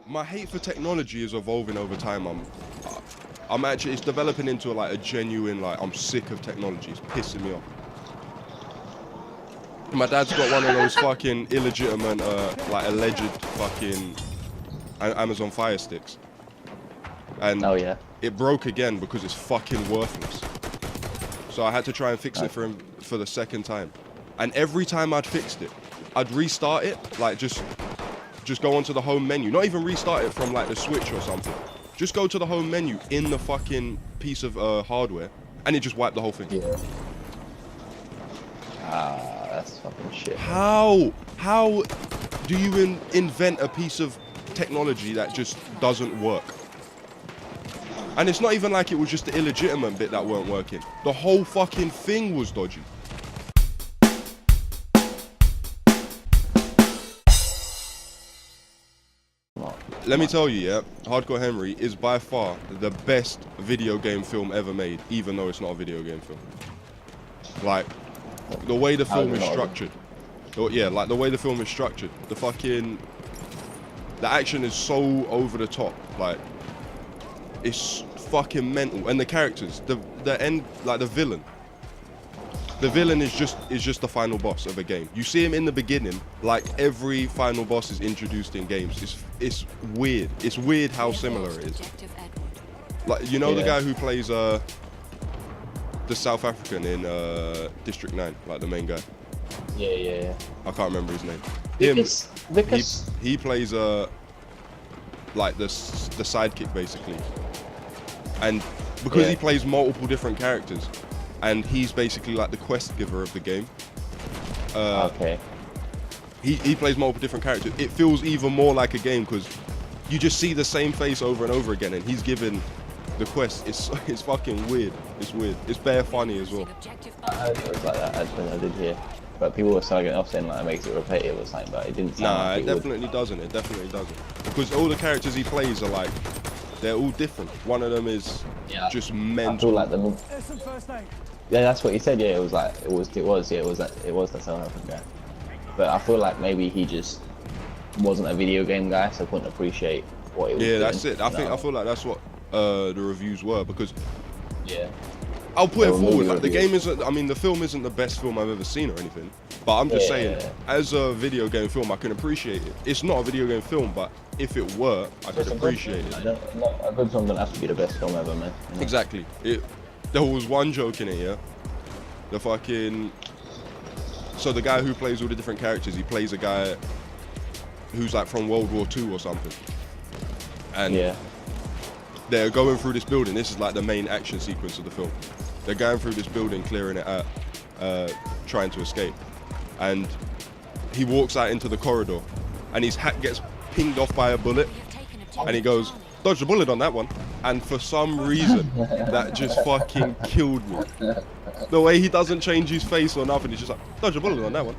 my hate for technology is evolving over time. I'm actually, it's developing into like a genuine, like, I'm sick of technology. It's pissing me off. My dad's got one of those fucking illegitimate, like alleged fucking Amazon Fire Sticks. And oh yeah, it broke again because it's fucking worthless. So I had to try and fix it for him for the second time. And every time I'd fixed it, I'd restart it, like just go onto the home menu. Not even restart it from like the Switch or something. Just go to the home menu in the fucking piece of hardware, and it just wiped the whole thing. yeah. That's fucking shit. How do you invent a piece of technology that just doesn't work? And it's not even like it was just the illegitimate bit that weren't working. The whole fucking thing was dodgy. Let me tell you, yeah, Hardcore Henry is by far the best video game film ever made, even though it's not a video game film. Like, the way the film is structured. Yeah, like the way the film is structured. The action is so over the top. Like, it's fucking mental. And the characters, the end, like the villain. The villain is just the final boss of a game. You see him in the beginning, like every final boss is introduced in games. It's weird. It's weird how similar it is. Like, you know, the guy who plays the South African in District 9, like the main guy. Yeah. I can't remember his name. Because he plays like the sidekick basically, and because he plays multiple different characters. And he's basically like the quest giver of the game. Okay. He plays multiple different characters. It feels even more like a game because you just see the same face over and over again, and he's given the quest. It's fucking weird. It's weird. It's bare funny as well. I heard it was like that. I did hear, but people were starting off saying like it makes it repetitive or something, but it didn't. Sound Nah, like it definitely doesn't. It definitely doesn't. Because all the characters he plays are like, they're all different. One of them is just mental. I feel like yeah, that's what he said. Yeah, it was like it was the South African guy. But I feel like maybe he just wasn't a video game guy, so couldn't appreciate what it was. Yeah, that's it. I feel like that's what the reviews were, because yeah, I'll put it forward. Like, the game isn't. I mean, the film isn't the best film I've ever seen or anything. But I'm just saying, as a video game film, I can appreciate it. It's not a video game film, but if it were, I could appreciate it. A good film doesn't have to be the best film ever, man. You know? Exactly. There was one joke in it, yeah. The fucking. So the guy who plays all the different characters, he plays a guy who's like from World War II or something. And they're going through this building. This is like the main action sequence of the film. They're going through this building, clearing it out, trying to escape. And he walks out into the corridor, and his hat gets pinged off by a bullet, and he goes, "Dodged a bullet on that one." And for some reason, that just fucking killed me. The way he doesn't change his face or nothing, he's just like, "Dodged a bullet on that one."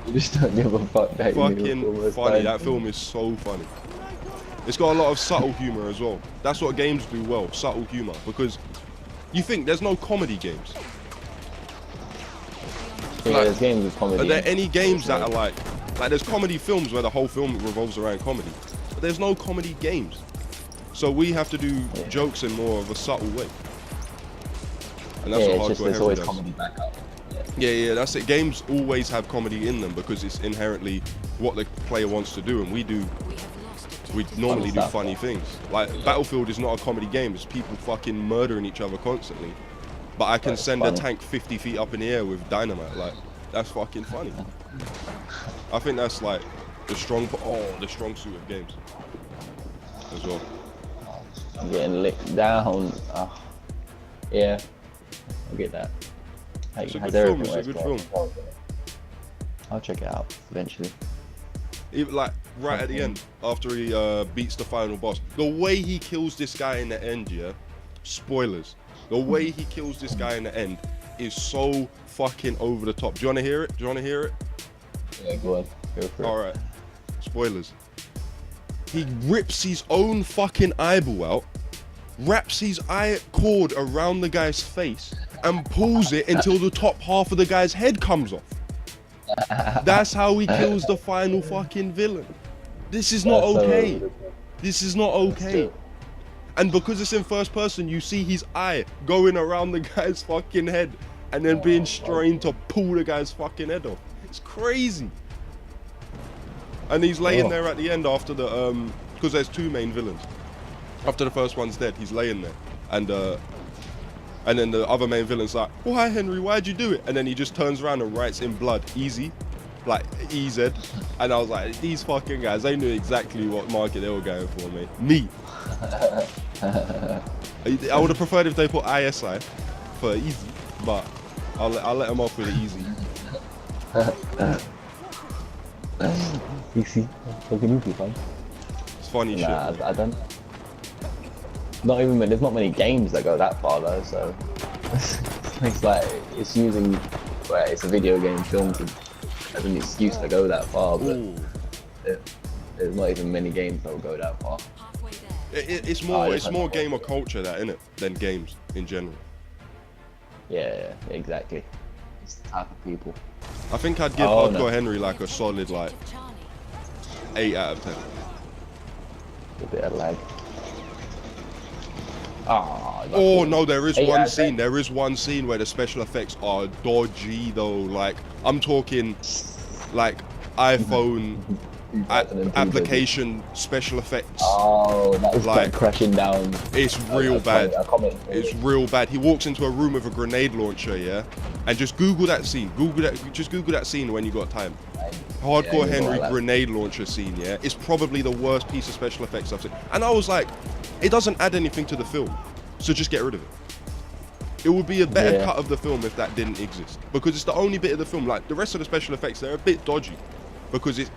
You just don't give a fuck. Fucking funny. That film is so funny. It's got a lot of subtle humor as well. That's what games do well, subtle humor. Because you think there's no comedy games. Yeah, like, there's games with comedy. Are there any games that are like there's comedy films where the whole film revolves around comedy, but there's no comedy games. So we have to do jokes in more of a subtle way. And that's what Hardcore Henry does. Comedy back up. Yeah, that's it. Games always have comedy in them because it's inherently what the player wants to do, and we normally do funny things. Like, Battlefield is not a comedy game, it's people fucking murdering each other constantly. But I can send a tank 50 feet up in the air with dynamite. Like, that's fucking funny. I think that's like the strong suit of games as well. I'm getting licked down. Oh, yeah, I get that. It's a good film. It's a good film. I'll check it out eventually. Even like right at the end, after he beats the final boss, the way he kills this guy in the end, yeah. Spoilers. The way he kills this guy in the end is so fucking over the top. Do you want to hear it? Yeah, go on. Go for it. All right. Spoilers. He rips his own fucking eyeball out, wraps his eye cord around the guy's face, and pulls it until the top half of the guy's head comes off. That's how he kills the final fucking villain. This is not okay. This is not okay. And because it's in first person, you see his eye going around the guy's fucking head and then being strained to pull the guy's fucking head off. It's crazy. And he's laying there at the end after the, because there's two main villains. After the first one's dead, he's laying there. And then the other main villain's like, why, Henry, why'd you do it? And then he just turns around and writes in blood, easy, like EZ. And I was like, these fucking guys, they knew exactly what market they were going for, mate. Me. I would have preferred if they put ISI for easy, but I'll let them off with it easy. Easy. Fucking easy, fam. It's funny shit. I don't. Not even. There's not many games that go that far though. So it's like it's using. Well, it's a video game film as an excuse to go that far, but there's not even many games that will go that far. It's more gamer culture that, innit, than games in general. Yeah, exactly. It's the type of people. I think I'd give Hardcore Henry like a solid 8 out of 10. A bit of lag. Oh no, there is one scene. There is one scene where the special effects are dodgy though. Like I'm talking, like iPhone application special effects. Oh, that was like crashing down. It's real bad. It's real bad. He walks into a room with a grenade launcher, yeah, and just Google that scene. Just Google that scene when you got time. Hardcore Henry grenade launcher scene, yeah. It's probably the worst piece of special effects I've seen. And I was like, it doesn't add anything to the film, so just get rid of it. It would be a better cut of the film if that didn't exist, because it's the only bit of the film. Like the rest of the special effects, they're a bit dodgy, because it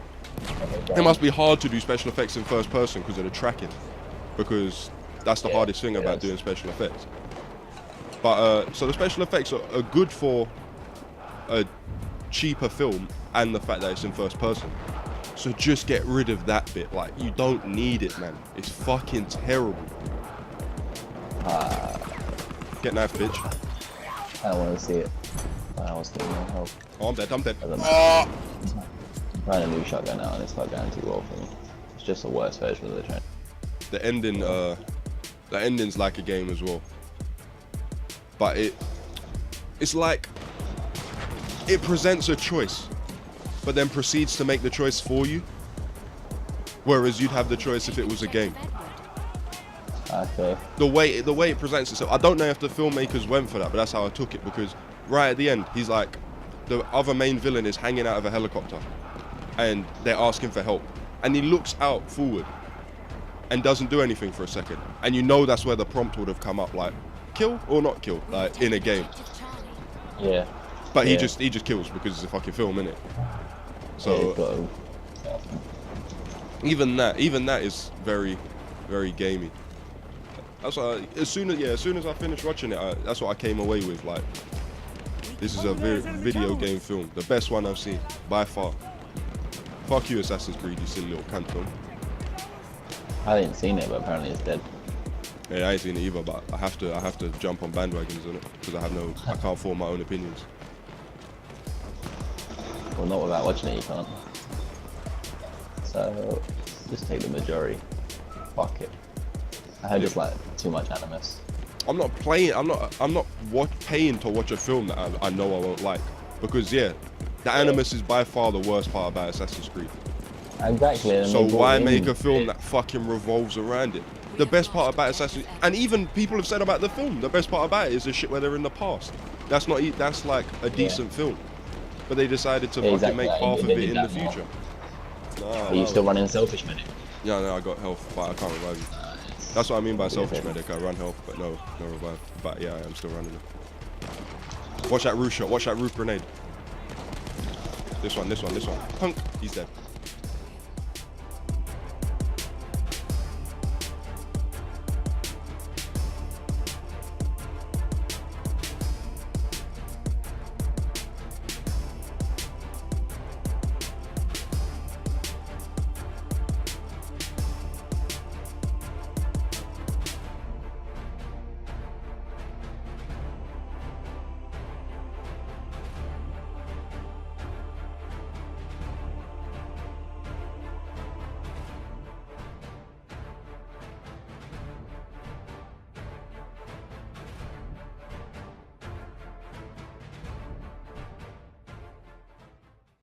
must be hard to do special effects in first person because of the tracking, because that's the hardest thing about doing special effects. But so the special effects are good for a cheaper film and the fact that it's in first person. So just get rid of that bit. Like, you don't need it, man. It's fucking terrible. Get knife, bitch. I don't want to see it. I was getting no help. Oh, I'm dead. I'm dead. I'm trying a new shotgun now and it's not going too well for me. It's just a worse version of the trend. The ending's like a game as well. But it's like it presents a choice, but then proceeds to make the choice for you. Whereas you'd have the choice if it was a game. Okay. The way it presents itself, I don't know if the filmmakers went for that, but that's how I took it, because right at the end, he's like, the other main villain is hanging out of a helicopter, and they're asking for help, and he looks out forward, and doesn't do anything for a second, and you know that's where the prompt would have come up, like, kill or not kill, like in a game. Yeah. But he just kills because it's a fucking film, innit? So even that is very, very gamey. That's why as soon as I finished watching it, that's what I came away with. Like, this is a video game film, the best one I've seen by far. Fuck you, Assassin's Creed, you silly little cunt film. I didn't seen it, but apparently it's dead. Yeah, I ain't seen it either, but I have to jump on bandwagons on it because I can't form my own opinions. Well, not without watching it, you can't. So just take the majority. Fuck it. I heard it's like too much animus. I'm not paying to watch a film that I know I won't like, because the animus is by far the worst part about Assassin's Creed. Exactly. So why make a film that fucking revolves around it? The best part about Assassin's, and even people have said about the film, the best part about it is the shit where they're in the past. That's like a decent film, but they decided to fucking make half of it in the future. Are you still running Selfish Medic? Yeah, no, I got health, but I can't revive you. That's what I mean by Selfish Medic. I run health, but no revive. But yeah, I'm still running it. Watch that roof shot. Watch that roof grenade. This one. Punk. He's dead.